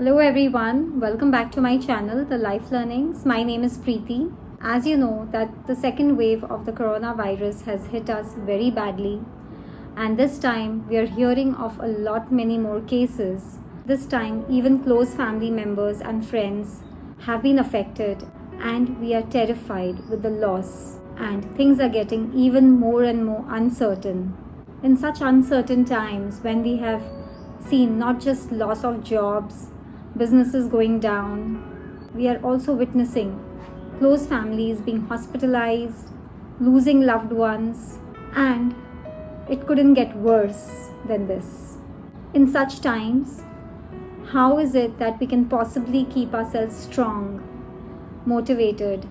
Hello everyone, welcome back to my channel, The Life Learnings. My name is Preeti. As you know that the second wave of the coronavirus has hit us very badly, and this time we are hearing of a lot many more cases. This time even close family members and friends have been affected, and we are terrified with the loss, and things are getting even more and more uncertain. In such uncertain times when we have seen not just loss of jobs, businesses going down, we are also witnessing close families being hospitalized, losing loved ones, and it couldn't get worse than this. In such times, how is it that we can possibly keep ourselves strong, motivated,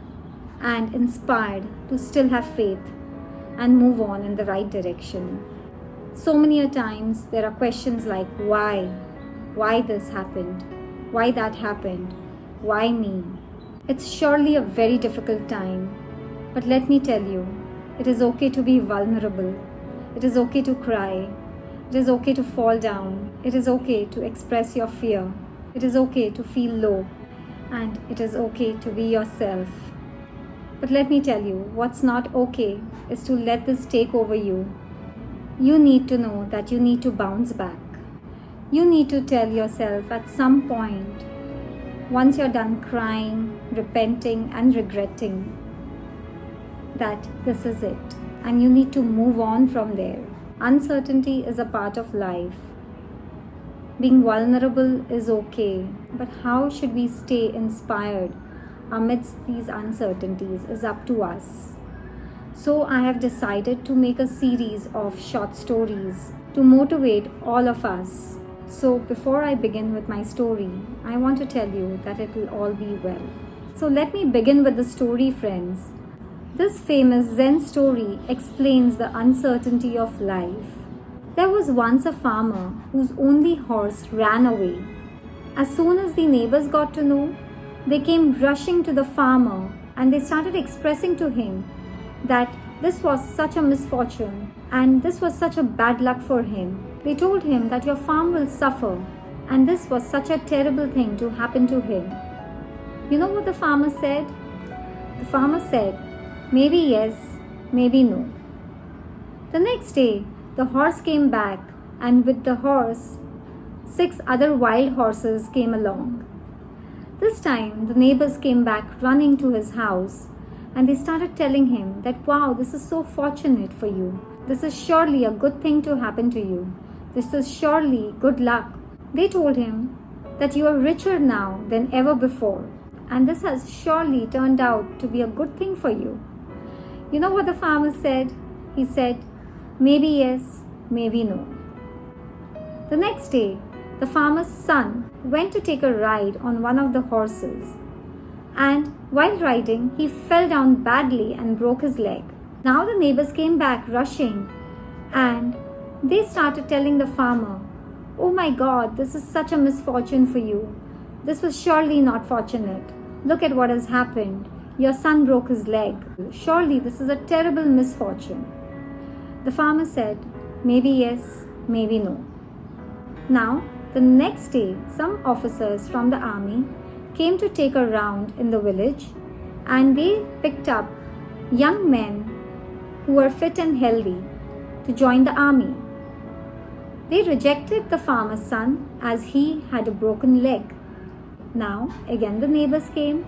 and inspired to still have faith and move on in the right direction? So many a times there are questions like why this happened, why that happened, why me? It's surely a very difficult time, but let me tell you, it is okay to be vulnerable, it is okay to cry, it is okay to fall down, it is okay to express your fear, it is okay to feel low, and it is okay to be yourself. But let me tell you, what's not okay is to let this take over you. You need to know that you need to bounce back. You need to tell yourself at some point, once you're done crying, repenting, and regretting, that this is it. And you need to move on from there. Uncertainty is a part of life. Being vulnerable is okay, but how should we stay inspired amidst these uncertainties is up to us. So I have decided to make a series of short stories to motivate all of us. So before I begin with my story, I want to tell you that it will all be well. So let me begin with the story, friends. This famous Zen story explains the uncertainty of life. There was once a farmer whose only horse ran away. As soon as the neighbors got to know, they came rushing to the farmer and they started expressing to him that this was such a misfortune and this was such a bad luck for him. They told him that your farm will suffer and this was such a terrible thing to happen to him. You know what the farmer said? The farmer said, maybe yes, maybe no. The next day, the horse came back, and with the horse, 6 other wild horses came along. This time, the neighbors came back running to his house, and they started telling him that, wow, this is so fortunate for you. This is surely a good thing to happen to you. This is surely good luck. They told him that you are richer now than ever before, and this has surely turned out to be a good thing for you. You know what the farmer said? He said, maybe yes, maybe no. The next day, the farmer's son went to take a ride on one of the horses, and while riding, he fell down badly and broke his leg. Now the neighbors came back rushing, and they started telling the farmer, oh my God, this is such a misfortune for you. This was surely not fortunate. Look at what has happened. Your son broke his leg. Surely this is a terrible misfortune. The farmer said, maybe yes, maybe no. Now, the next day, some officers from the army came to take a round in the village, and they picked up young men who were fit and healthy to join the army. They rejected the farmer's son as he had a broken leg. Now, again the neighbors came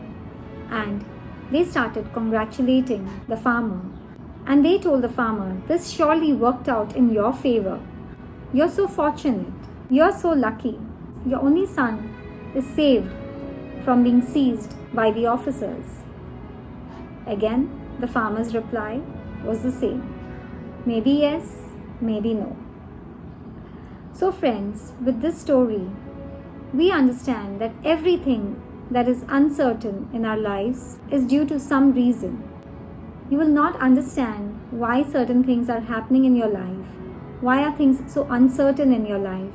and they started congratulating the farmer. And they told the farmer, this surely worked out in your favor. You're so fortunate. You're so lucky. Your only son is saved from being seized by the officers. Again, the farmer's reply was the same. Maybe yes, maybe no. So friends, with this story, we understand that everything that is uncertain in our lives is due to some reason. You will not understand why certain things are happening in your life. Why are things so uncertain in your life?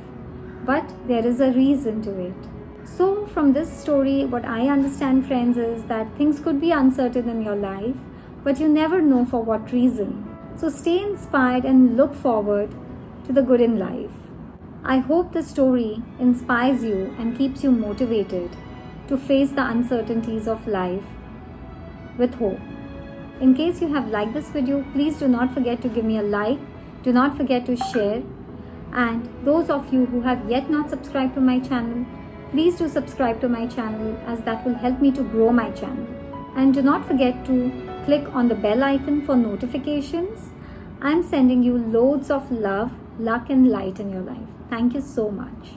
But there is a reason to it. So from this story, what I understand, friends, is that things could be uncertain in your life, but you never know for what reason. So stay inspired and look forward to the good in life. I hope the story inspires you and keeps you motivated to face the uncertainties of life with hope. In case you have liked this video, please do not forget to give me a like. Do not forget to share. And those of you who have yet not subscribed to my channel, please do subscribe to my channel, as that will help me to grow my channel. And do not forget to click on the bell icon for notifications. I'm sending you loads of love, luck and light in your life. Thank you so much.